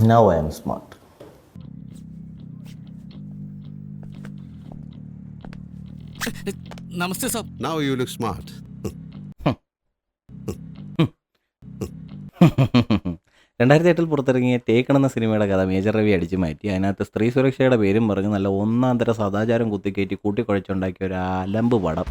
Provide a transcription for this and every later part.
Now I am smart. Namaste sir. Now you look smart. 2008 പുറത്തിറങ്ങിയ taken എന്ന സിനിമയുടെ കഥ മേജർ രവി അടിച്ചു മാറ്റി അതിനകത്ത് സ്ത്രീ സുരക്ഷയുടെ പേരും പറഞ്ഞ് നല്ല ഒന്നാം തര സദാചാരം കുത്തിക്കയറ്റി കൂട്ടിക്കുഴച്ചുണ്ടാക്കിയ ഒരു അലമ്പ് പടം.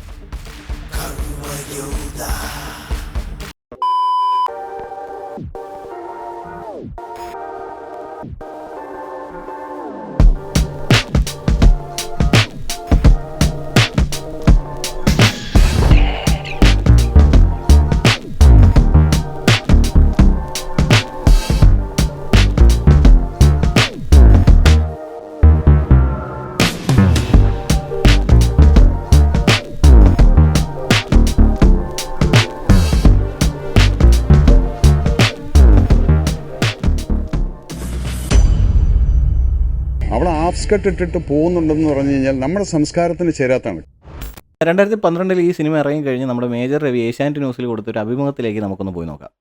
അവിടെ ഹാഫ് സ്കർട്ട് ഇട്ടിട്ട് പോകുന്നുണ്ടെന്ന് പറഞ്ഞു കഴിഞ്ഞാൽ നമ്മുടെ സംസ്കാരത്തിന് ചേരാത്താണ്. 2012 ഈ സിനിമ ഇറങ്ങി കഴിഞ്ഞ് നമ്മുടെ മേജർ രവി ഏഷ്യാനെറ്റ് ന്യൂസിൽ കൊടുത്തൊരു അഭിമുഖത്തിലേക്ക് നമുക്കൊന്ന് പോയി നോക്കാം.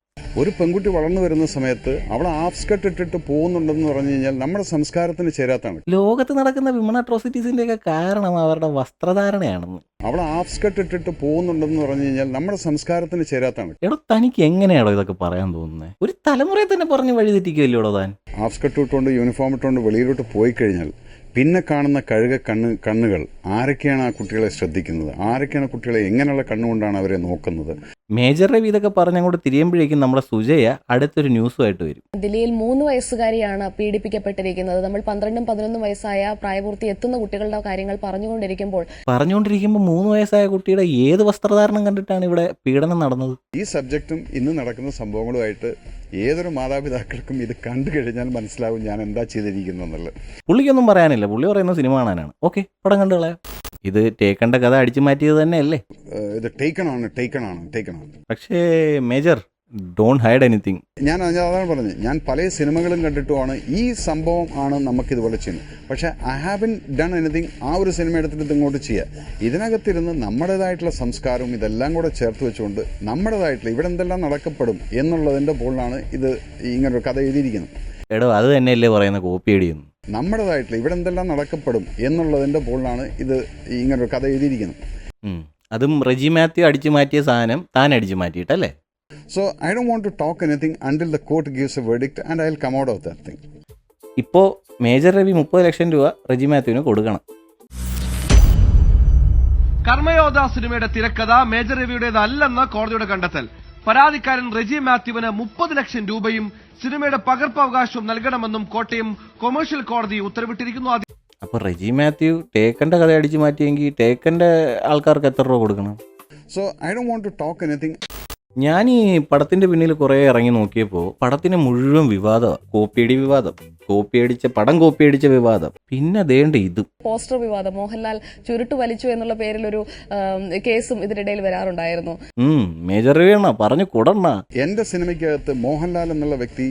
ഒരു പെൺകുട്ടി വളർന്നു വരുന്ന സമയത്ത് അവിടെ ഹാഫ് സ്കർട്ട് ഇട്ടിട്ട് പോകുന്നുണ്ടെന്ന് പറഞ്ഞു കഴിഞ്ഞാൽ നമ്മുടെ സംസ്കാരത്തിന് ചേരാത്താണ്. ലോകത്ത് നടക്കുന്ന വിമൺ അട്രോസിറ്റീസിന്റെ ഒക്കെ കാരണം അവരുടെ വസ്ത്രധാരണയാണെന്ന്. അവിടെ ഹാഫ് സ്കർട്ട് ഇട്ടിട്ട് പോകുന്നുണ്ടെന്ന് പറഞ്ഞു കഴിഞ്ഞാൽ നമ്മുടെ സംസ്കാരത്തിന് ചേരാത്താണ്. എടോ തനിക്ക് എങ്ങനെയാണോ ഇതൊക്കെ പറയാൻ തോന്നുന്നത്? ഒരു തലമുറയെ തന്നെ പറഞ്ഞ് വഴി തെറ്റിക്കുമല്ലോടോ താൻ. ഹാഫ് സ്കർട്ട് ഇട്ടുകൊണ്ട് യൂണിഫോം ഇട്ടുകൊണ്ട് വെളിയിലോട്ട് പോയി കഴിഞ്ഞാൽ പിന്നെ കാണുന്ന കണ്ണുകൾ ആരൊക്കെയാണ് ആ കുട്ടികളെ ശ്രദ്ധിക്കുന്നത്, ആരൊക്കെയാണ് കുട്ടികളെ എങ്ങനെയുള്ള കണ്ണുകൊണ്ടാണ് അവരെ നോക്കുന്നത്. മേജർ രവി ഇതൊക്കെ പറഞ്ഞങ്ങോട്ട് തിരിയുമ്പോഴേക്കും നമ്മുടെ സുജയ അടുത്തൊരു ന്യൂസുമായിട്ട് വരും. ദില്ലിയിൽ 3 വയസ്സുകാരിയാണ് പീഡിപ്പിക്കപ്പെട്ടിരിക്കുന്നത്. നമ്മൾ 12-11 വയസ്സായ പ്രായപൂർത്തി എത്തുന്ന കുട്ടികളുടെ കാര്യങ്ങൾ പറഞ്ഞുകൊണ്ടിരിക്കുമ്പോൾ 3 വയസ്സായ കുട്ടിയുടെ ഏത് വസ്ത്രധാരണം കണ്ടിട്ടാണ് ഇവിടെ പീഡനം നടന്നത്? ഈ സബ്ജക്റ്റും ഇന്ന് നടക്കുന്ന സംഭവങ്ങളുമായിട്ട് ഏതൊരു മാതാപിതാക്കൾക്കും ഇത് കണ്ടു കഴിഞ്ഞാൽ മനസ്സിലാവും ഞാൻ എന്താ ചെയ്തിരിക്കുന്നുള്ളത്. പുള്ളിക്കൊന്നും പറയാനില്ല, പുള്ളി പറയുന്ന സിനിമ കാണാനാണ്. ഓക്കെ, പടം കണ്ടു കളയാം. ഇത് ടേക്കണ്ട കഥ അടിച്ചു മാറ്റിയത് തന്നെയല്ലേ? ഇത് ടേക്കണാണ്. പക്ഷേ മേജർ ഡോണ്ട് ഹൈഡ് എനിത്തിങ്. ഞാൻ അതാണ് പറഞ്ഞത്, ഞാൻ പല സിനിമകളും കണ്ടിട്ടുമാണ് ഈ സംഭവം ആണ് നമുക്ക് ഇതുപോലെ ചെയ്യുന്നത്. പക്ഷേ ഐ ഹാവൻ ഡൺ എനിത്തിങ്. ആ ഒരു സിനിമ എടുത്തിട്ട് ഇത് ഇങ്ങോട്ട് ചെയ്യുക. ഇതിനകത്തിരുന്ന് നമ്മുടേതായിട്ടുള്ള സംസ്കാരവും ഇതെല്ലാം കൂടെ ചേർത്ത് വെച്ചുകൊണ്ട് നമ്മുടേതായിട്ടുള്ള ഇവിടെ എന്തെല്ലാം നടക്കപ്പെടും എന്നുള്ളതിൻ്റെ മുകളിലാണ് ഇത് ഇങ്ങനൊരു കഥ എഴുതിയിരിക്കുന്നത്. എടോ അത് തന്നെയല്ലേ പറയുന്ന കോപ്പി അടിയുന്നു. നമ്മുടേതായിട്ടുള്ള ഇവിടെ എന്തെല്ലാം നടക്കപ്പെടും എന്നുള്ളതിൻ്റെ മുകളിലാണ് ഇത് ഇങ്ങനൊരു കഥ എഴുതിയിരിക്കുന്നത്. അതും റെജി മാത്യു അടിച്ചു മാറ്റിയ സാധനം താൻ അടിച്ചു മാറ്റിയിട്ടല്ലേ? So I don't want to talk anything until the court gives a verdict and I'll come out of that thing. ഇപ്പോൾ മേജർ രവി 30 ലക്ഷം രൂപ റെജി മാത്യുവിന് കൊടുക്കണം. കർമ്മയോധ സിനിമയുടെ തിരക്കഥ മേജർ രവിയുടേതല്ലെന്ന് കോടതിയുടെ കണ്ടെത്തൽ. പരാതിക്കാരൻ റെജി മാത്യുവിന് 30 ലക്ഷം രൂപയും സിനിമയുടെ പകർപ്പവകാശവും നൽകണമെന്നും കോട്ടയം കൊമേഴ്ഷ്യൽ കോടതി ഉത്തരവിട്ടിരിക്കുന്നു. അപ്പോൾ റെജി മാത്യു ടേക്കൻ്റെ കഥ അടിച്ചു മാറ്റിയെങ്കിൽ ടേക്കൻ്റെ ആൾക്കാർക്ക് എത്ര രൂപ കൊടുക്കണം? So I don't want to talk anything. ഞാൻ ഈ പടത്തിന്റെ പിന്നിൽ കുറേ ഇറങ്ങി നോക്കിയപ്പോൾ പടത്തിന് മുഴുവൻ വിവാദമാണ്. പടം കോപ്പിയടിച്ച വിവാദം. പിന്നെ അതേണ്ട ഇത് പോസ്റ്റർ വിവാദം, മോഹൻലാൽ ചുരുട്ട് വലിച്ചു എന്നുള്ള പേരിൽ ഒരു കേസും ഇതിനിടയിൽ വരാറുണ്ടായിരുന്നു. മേജർ രവിയണ്ണ പറഞ്ഞു കൂടണ്ണ. എന്റെ സിനിമയ്ക്കകത്ത് മോഹൻലാൽ എന്നുള്ള വ്യക്തി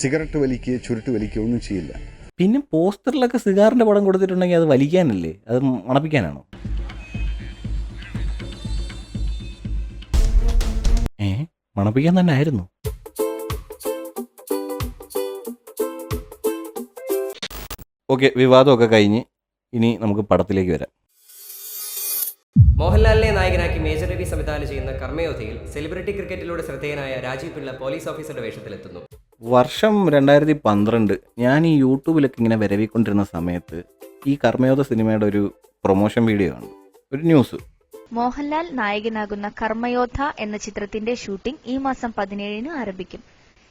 സിഗരറ്റ് വലിക്കുകയോ ചുരുട്ട് വലിക്കുകയോ ഒന്നും ചെയ്യില്ല. പിന്നെ പോസ്റ്ററിലൊക്കെ സിഗാറിന്റെ പടം കൊടുത്തിട്ടുണ്ടെങ്കിൽ അത് വലിക്കാനല്ലേ, അത് മണപ്പിക്കാനാണോ? മണപ്പിക്കാൻ തന്നെ ആയിരുന്നു. ഓക്കെ, വിവാദമൊക്കെ കഴിഞ്ഞ് ഇനി നമുക്ക് പടത്തിലേക്ക് വരാം. മോഹൻലാലിനെ നായകനാക്കി മേജർ രവി സംവിധാനം ചെയ്യുന്ന കർമ്മയോധയിൽ സെലിബ്രിറ്റി ക്രിക്കറ്റിലൂടെ ശ്രദ്ധേയനായ രാജീവ് പിള്ള പോലീസ് ഓഫീസറുടെ വേഷത്തിലെത്തുന്നു. വർഷം 2012. ഞാൻ ഈ യൂട്യൂബിലൊക്കെ ഇങ്ങനെ വരവിക്കൊണ്ടിരുന്ന സമയത്ത് ഈ കർമ്മയോധ സിനിമയുടെ ഒരു പ്രൊമോഷൻ വീഡിയോ ആണ്, ഒരു ന്യൂസ്. മോഹൻലാൽ നായകനാകുന്ന കർമ്മയോധ എന്ന ചിത്രത്തിന്റെ ഷൂട്ടിംഗ് ഈ മാസം 17-ന് ആരംഭിക്കും.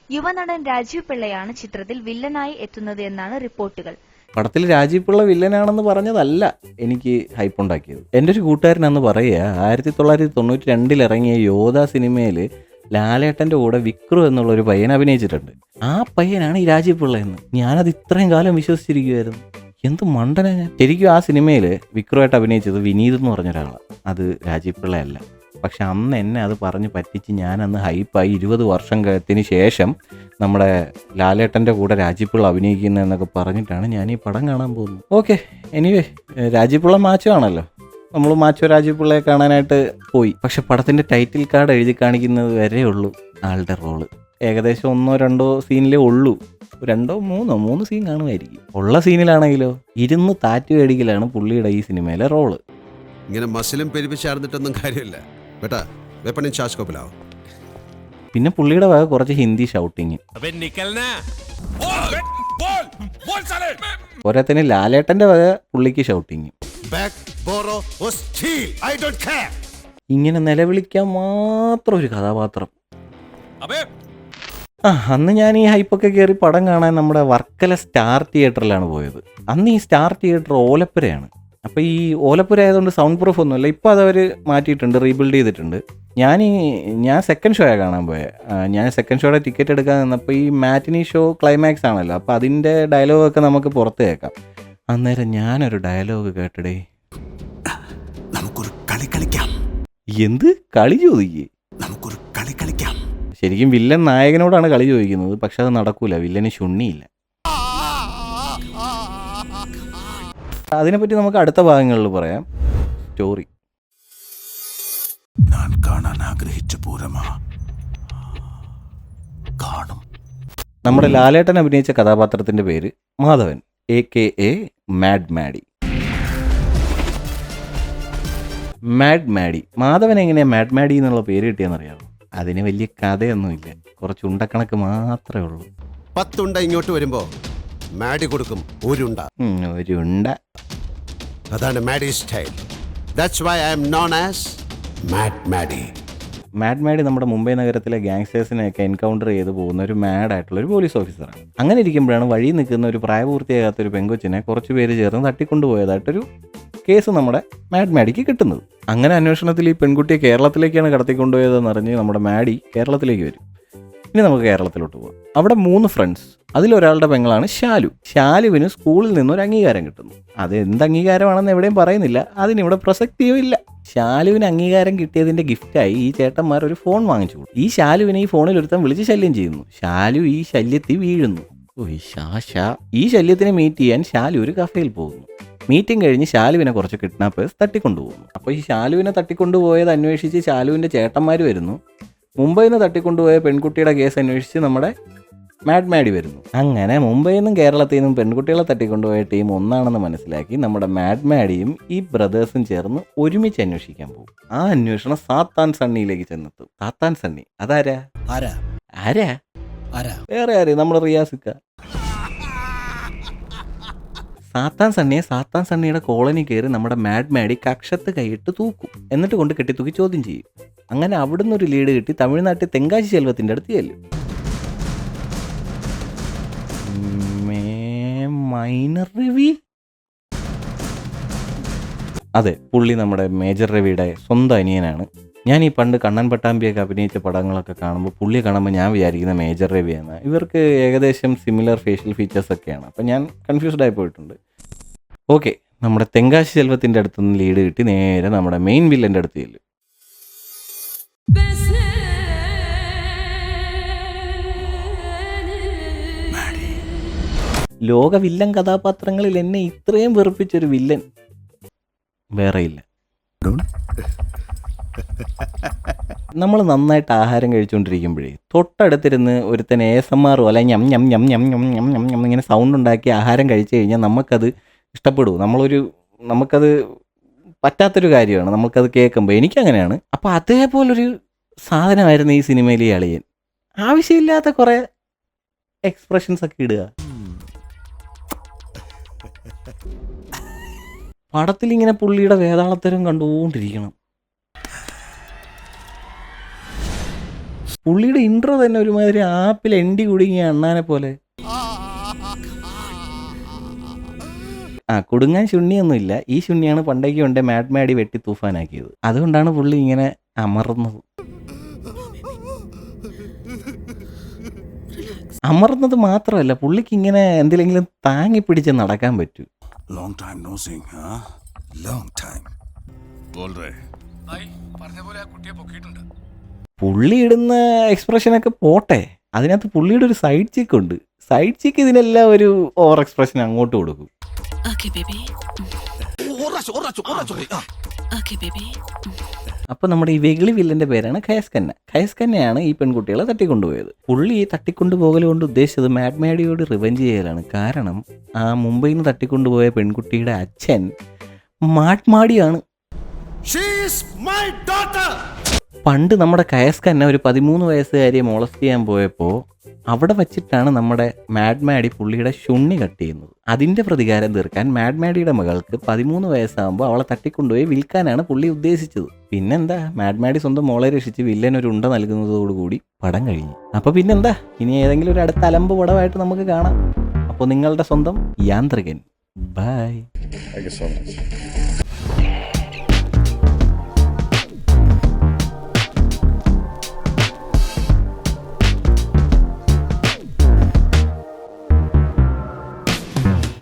യുവനടൻ രാജീവ് പിള്ളയാണ് ചിത്രത്തിൽ വില്ലനായി എത്തുന്നത് എന്നാണ് റിപ്പോർട്ടുകൾ. പടത്തിൽ രാജീവ് പിള്ള വില്ലനാണെന്ന് പറഞ്ഞതല്ല എനിക്ക് ഹൈപ്പുണ്ടാക്കിയത്. എൻ്റെ ഒരു കൂട്ടുകാരനാന്ന് പറയുക, 1992 ഇറങ്ങിയ യോധ സിനിമയിൽ ലാലേട്ടൻ്റെ കൂടെ വിക്രു എന്നുള്ളൊരു പയ്യൻ അഭിനയിച്ചിട്ടുണ്ട്. ആ പയ്യനാണ് ഈ രാജീവ് പിള്ള എന്ന്. ഞാനത് ഇത്രയും കാലം വിശ്വസിച്ചിരിക്കുമായിരുന്നു. എന്ത് മണ്ടനാ ഞാൻ. ശരിക്കും ആ സിനിമയിൽ വിക്രുവായിട്ട് അഭിനയിച്ചത് വിനീത് എന്ന് പറഞ്ഞൊരാളാണ്, അത് രാജീവ് പിള്ളയല്ല. പക്ഷെ അന്ന് എന്നെ അത് പറഞ്ഞ് പറ്റിച്ച് ഞാനന്ന് ഹൈപ്പായി. 20 വർഷത്തിന് ശേഷം നമ്മുടെ ലാലേട്ടൻ്റെ കൂടെ രാജീവ് പിള്ള അഭിനയിക്കുന്ന എന്നൊക്കെ പറഞ്ഞിട്ടാണ് ഞാൻ ഈ പടം കാണാൻ പോകുന്നത്. ഓക്കെ, എനിവേ രാജീവ് പിള്ള മാച്ചോ ആണല്ലോ, നമ്മൾ മാച്ചോ രാജീവ് പിള്ളയെ കാണാനായിട്ട് പോയി. പക്ഷെ പടത്തിൻ്റെ ടൈറ്റിൽ കാർഡ് എഴുതി കാണിക്കുന്നത് വരെ ഉള്ളൂ ആളുടെ റോള്. ഏകദേശം 1-2 സീനിലേ ഉള്ളൂ. 2-3 സീൻ കാണുമായിരിക്കും. ഉള്ള സീനിലാണെങ്കിലോ ഇരുന്ന് താറ്റ് മേടിക്കലാണ് പുള്ളിയുടെ ഈ സിനിമയിലെ റോള്. ഇങ്ങനെ മസിലും പെരുപ്പിച്ചാർന്നിട്ടൊന്നും കാര്യമില്ല ബേട്ടാ, വെപ്പണിൻ ചാസ്കോപ്പിലാവും. പിന്നെ പുള്ളിയുടെ വക കുറച്ച് ഹിന്ദി ഷൗട്ടിങ്. പോരാത്തന്നെ ലാലേട്ടന്റെ വക പുള്ളിക്ക് ഷൗട്ടിങ്. ഇങ്ങനെ നിലവിളിക്കാൻ മാത്രം ഒരു കഥാപാത്രം. അന്ന് ഞാൻ ഈ ഹൈപ്പൊക്കെ കയറി പടം കാണാൻ നമ്മുടെ വർക്കല സ്റ്റാർ തിയേറ്ററിലാണ് പോയത്. അന്ന് ഈ സ്റ്റാർ തിയേറ്റർ ഓലപ്പുരയാണ്. അപ്പോൾ ഈ ഓലപ്പുര ആയതുകൊണ്ട് സൗണ്ട് പ്രൂഫ് ഒന്നുമില്ല. ഇപ്പോൾ അതവർ മാറ്റിയിട്ടുണ്ട്, റീബിൽഡ് ചെയ്തിട്ടുണ്ട്. ഞാൻ സെക്കൻഡ് ഷോയാണ് കാണാൻ പോയത്. ഞാൻ സെക്കൻഡ് ഷോയുടെ ടിക്കറ്റ് എടുക്കാൻ നിന്നപ്പോൾ ഈ മാറ്റിനി ഷോ ക്ലൈമാക്സ് ആണല്ലോ, അപ്പോൾ അതിൻ്റെ ഡയലോഗൊക്കെ നമുക്ക് പുറത്ത് കേൾക്കാം. അന്നേരം ഞാനൊരു ഡയലോഗ് കേട്ടടേ, നമുക്കൊരു കളി കളിക്കാം. എന്ത് കളി ചോദിക്കേ? നമുക്കൊരു കളി കളിക്കാം. ശരിക്കും വില്ലൻ നായകനോടാണ് കളി ചോദിക്കുന്നത്, പക്ഷെ അത് നടക്കൂല, വില്ലന് ശുണ്ണിയില്ല. അതിനെപ്പറ്റി നമുക്ക് അടുത്ത ഭാഗങ്ങളിൽ പറയാം. സ്റ്റോറി ഞാൻ കാണാൻ ആഗ്രഹിച്ച പൂരമാ കാണും. നമ്മുടെ ലാലേട്ടൻ അഭിനയിച്ച കഥാപാത്രത്തിന്റെ പേര് Madhavan, AKA mad maddy. Mad maddy. Madhavan എങ്ങനെയാ മാഡ് മാഡി എന്നുള്ള പേര് കിട്ടിയെന്നറിയാമോ? അതിന് വലിയ കഥയൊന്നുമില്ല, കുറച്ച് ഉണ്ടക്കണക്ക് മാത്രമേ ഉള്ളൂ. 10 ഉണ്ട ഇങ്ങോട്ട് വരുമ്പോ മാഡി കൊടുക്കും ഒരു ഉണ്ട. അതാണ് maddy style. That's why I am known as mad maddy. Mad maddy നമ്മുടെ മുംബൈ നഗരത്തിലെ ഗാങ്സ്റ്റേഴ്സിനെയൊക്കെ എൻകൗണ്ടർ ചെയ്ത് പോകുന്ന ഒരു മാഡായിട്ടുള്ള ഒരു പോലീസ് ഓഫീസറാണ്. അങ്ങനെ ഇരിക്കുമ്പോഴാണ് വഴി നിൽക്കുന്ന ഒരു പ്രായപൂർത്തിയാകാത്തൊരു പെങ്കൊച്ചിനെ കുറച്ച് പേര് ചേർന്ന് തട്ടിക്കൊണ്ടുപോയതായിട്ടൊരു കേസ് നമ്മുടെ മാഡ് മാഡിക്ക് കിട്ടുന്നത്. അങ്ങനെ അന്വേഷണത്തിൽ ഈ പെൺകുട്ടിയെ കേരളത്തിലേക്കാണ് കടത്തിക്കൊണ്ടുപോയതെന്ന് അറിഞ്ഞ് നമ്മുടെ മാഡി കേരളത്തിലേക്ക് വരും. ഇനി നമുക്ക് കേരളത്തിലോട്ട് പോകാം. അവിടെ 3 ഫ്രണ്ട്സ്. അതിലൊരാളുടെ പെങ്ങളാണ് ഷാലു. ഷാലുവിന് സ്കൂളിൽ നിന്നൊരു അംഗീകാരം കിട്ടുന്നു. അത് എന്ത് അംഗീകാരമാണെന്ന് എവിടെയും പറയുന്നില്ല, അതിനിവിടെ പ്രസക്തിയോ ഇല്ല. ഷാലുവിന് അംഗീകാരം കിട്ടിയതിൻ്റെ ഗിഫ്റ്റായി ഈ ചേട്ടന്മാർ ഒരു ഫോൺ വാങ്ങിച്ചു കൊടുത്തു. ഈ ഷാലുവിനെ ഈ ഫോണിൽ ഒരുത്തൻ വിളിച്ച് ശല്യം ചെയ്യുന്നു. ഷാലു ഈ ശല്യത്തിൽ വീഴുന്നു. ഈ ശല്യത്തിനെ മീറ്റ് ചെയ്യാൻ ഷാലു ഒരു കഫേയിൽ പോകുന്നു. മീറ്റിംഗ് കഴിഞ്ഞ് ഷാലുവിനെ കുറച്ച് കിഡ്നാപ്പേഴ്സ് തട്ടിക്കൊണ്ടുപോകുന്നു. അപ്പോൾ ഈ ഷാലുവിനെ തട്ടിക്കൊണ്ടുപോയത് അന്വേഷിച്ച് ഷാലുവിൻ്റെ ചേട്ടന്മാർ വരുന്നു. മുംബൈയിൽ നിന്ന് തട്ടിക്കൊണ്ടുപോയ പെൺകുട്ടിയുടെ കേസ് അന്വേഷിച്ച് നമ്മുടെ മാഡ് മാഡി വരുന്നു. അങ്ങനെ മുംബൈയിൽ നിന്നും കേരളത്തിൽ നിന്നും പെൺകുട്ടികളെ തട്ടിക്കൊണ്ടുപോയ ടീം ഒന്നാണെന്ന് മനസ്സിലാക്കി നമ്മുടെ മാഡ് മാഡിയും ഈ ബ്രദേഴ്സും ചേർന്ന് ഒരുമിച്ച് അന്വേഷിക്കാൻ പോകും. ആ അന്വേഷണം സാത്താൻ സണ്ണിയിലേക്ക് ചെന്നെത്തും. സാത്താൻ സണ്ണി അതാരാ? വേറെ ആര്? നമ്മുടെ റിയാസിക്ക. സാത്താൻ സണ്ണിയുടെ കോളനി കയറി നമ്മുടെ മാഡ് മാഡി കക്ഷത്ത് കൈയിട്ട് തൂക്കും. എന്നിട്ട് കൊണ്ട് കെട്ടിത്തൂക്കി ചോദ്യം ചെയ്യും. അങ്ങനെ അവിടുന്ന് ഒരു ലീഡ് കിട്ടി തമിഴ്നാട്ടിൽ തെങ്കാശി ചെൽവത്തിൻ്റെ അടുത്ത് ചെല്ലും. മൈനർ രവി, അതെ, പുള്ളി നമ്മുടെ മേജർ രവിയുടെ സ്വന്തം അനിയനാണ്. ഞാൻ ഈ പണ്ട് കണ്ണൻ പട്ടാമ്പിയൊക്കെ അഭിനയിച്ച പടങ്ങളൊക്കെ കാണുമ്പോൾ പുള്ളിയെ കാണുമ്പോൾ ഞാൻ വിചാരിക്കുന്ന മേജർ രവിയാണ്. ഇവർക്ക് ഏകദേശം സിമിലർ ഫേഷ്യൽ ഫീച്ചേഴ്സ് ഒക്കെയാണ്. അപ്പം ഞാൻ കൺഫ്യൂസ്ഡ് ആയി പോയിട്ടുണ്ട്. ഓക്കെ, നമ്മുടെ തെങ്കാശി ചെൽവത്തിൻ്റെ അടുത്തുനിന്ന് ലീഡ് കിട്ടി നേരെ നമ്മുടെ മെയിൻ വില്ലൻ്റെ അടുത്ത് ചെല്ലും. ലോക വില്ലൻ കഥാപാത്രങ്ങളിൽ എന്നെ ഇത്രയും വെറുപ്പിച്ചൊരു വില്ലൻ വേറെയില്ല. നമ്മൾ നന്നായിട്ട് ആഹാരം കഴിച്ചുകൊണ്ടിരിക്കുമ്പോഴേ തൊട്ടടുത്തിരുന്ന് ഒരുത്തൻ ASMR പോലെ ഞം ഞം ഞം ഞം ഞം ഞം ഞം ഞം ഇങ്ങനെ സൗണ്ട് ഉണ്ടാക്കി ആഹാരം കഴിച്ചു കഴിഞ്ഞാൽ നമുക്കത് ഇഷ്ടപ്പെടും. നമുക്കത് പറ്റാത്തൊരു കാര്യമാണ് നമുക്കത് കേൾക്കുമ്പോൾ. എനിക്കങ്ങനെയാണ്. അപ്പോൾ അതേപോലൊരു സാധനമായിരുന്നു ഈ സിനിമയിലെ അളിയൻ. ആവശ്യമില്ലാത്ത കുറേ എക്സ്പ്രഷൻസ് ഒക്കെ ഇടുക. പടത്തിൽ ഇങ്ങനെ പുള്ളിയുടെ വേതാളത്തരം കണ്ടുകൊണ്ടിരിക്കണം. പുള്ളിയുടെ ഇൻട്രോ തന്നെ ഒരുമാതിരി ആപ്പിൽ എൻഡി കുടുങ്ങിയ അണ്ണാനെ പോലെ. കുടുങ്ങാൻ ശുണ്ണിയൊന്നുമില്ല. ഈ ശുണ്ണിയാണ് പണ്ടേക്ക് കൊണ്ടേ മാഡ് മാഡി വെട്ടി തൂഫാനാക്കിയത്. അതുകൊണ്ടാണ് പുള്ളി ഇങ്ങനെ അമർന്നത്. അമർന്നത് മാത്രമല്ല, പുള്ളിക്ക് ഇങ്ങനെ എന്തിലെങ്കിലും താങ്ങി പിടിച്ച് നടക്കാൻ പറ്റൂ. Long time no seeing, huh? Long time. പുള്ളി ഇടുന്ന എക്സ്പ്രഷനൊക്കെ പോട്ടെ, അതിനകത്ത് പുള്ളിയുടെ ഒരു സൈഡ് ചിക്ക് ഉണ്ട്. സൈഡ് ചിക്ക് ഇതിനെല്ലാം ഒരു ഓവർ എക്സ്പ്രഷൻ അങ്ങോട്ട് കൊടുക്കും. അപ്പോൾ നമ്മുടെ ഈ വെകിളി വില്ലൻ്റെ പേരാണ് ഖയസ്കന്ന. ഖയസ്കന്നയാണ് ഈ പെൺകുട്ടികളെ തട്ടിക്കൊണ്ടുപോയത്. പുള്ളി ഈ തട്ടിക്കൊണ്ടുപോകൽ കൊണ്ട് ഉദ്ദേശിച്ചത് മാഡ്മാഡിയോട് റിവെഞ്ച് ചെയ്യലാണ്. കാരണം ആ മുംബൈയിൽ നിന്ന് തട്ടിക്കൊണ്ടുപോയ പെൺകുട്ടിയുടെ അച്ഛൻ മാഡ്മാഡിയാണ്. പണ്ട് നമ്മുടെ ഖയസ്കന്ന ഒരു 13 വയസ്സുകാരിയെ മോളസ്റ്റ് ചെയ്യാൻ പോയപ്പോൾ അവിടെ വച്ചിട്ടാണ് നമ്മുടെ മാഡ്മാഡി പുള്ളിയുടെ ശുണ്ണി കട്ട് ചെയ്യുന്നത്. അതിൻ്റെ പ്രതികാരം തീർക്കാൻ മാഡ്മാഡിയുടെ മകൾക്ക് 13 വയസ്സാകുമ്പോൾ അവളെ തട്ടിക്കൊണ്ടുപോയി വിൽക്കാനാണ് പുള്ളി ഉദ്ദേശിച്ചത്. പിന്നെന്താ, മാഡ്മാഡി സ്വന്തം മോളെ രക്ഷിച്ച് വില്ലൻ ഒരു ഉണ്ട നൽകുന്നതോടുകൂടി പടം കഴിഞ്ഞു. അപ്പോൾ പിന്നെന്താ, ഇനി ഏതെങ്കിലും ഒരു അടുത്ത അലമ്പ് പടമായിട്ട് നമുക്ക് കാണാം. അപ്പോൾ നിങ്ങളുടെ സ്വന്തം യാന്ത്രികൻ. Bye. Thank you so much.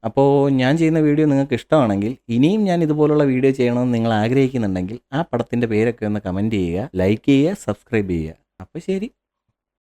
അപ്പോൾ ഞാൻ ചെയ്യുന്ന വീഡിയോ നിങ്ങൾക്ക് ഇഷ്ടമാണെങ്കിൽ ഇനിയും ഞാൻ ഇതുപോലുള്ള വീഡിയോ ചെയ്യണമെന്ന് നിങ്ങൾ ആഗ്രഹിക്കുന്നുണ്ടെങ്കിൽ ആ പടത്തിൻ്റെ പേരൊക്കെ ഒന്ന് കമൻറ്റ് ചെയ്യുക, ലൈക്ക് ചെയ്യുക, സബ്സ്ക്രൈബ് ചെയ്യുക. അപ്പോൾ ശരി.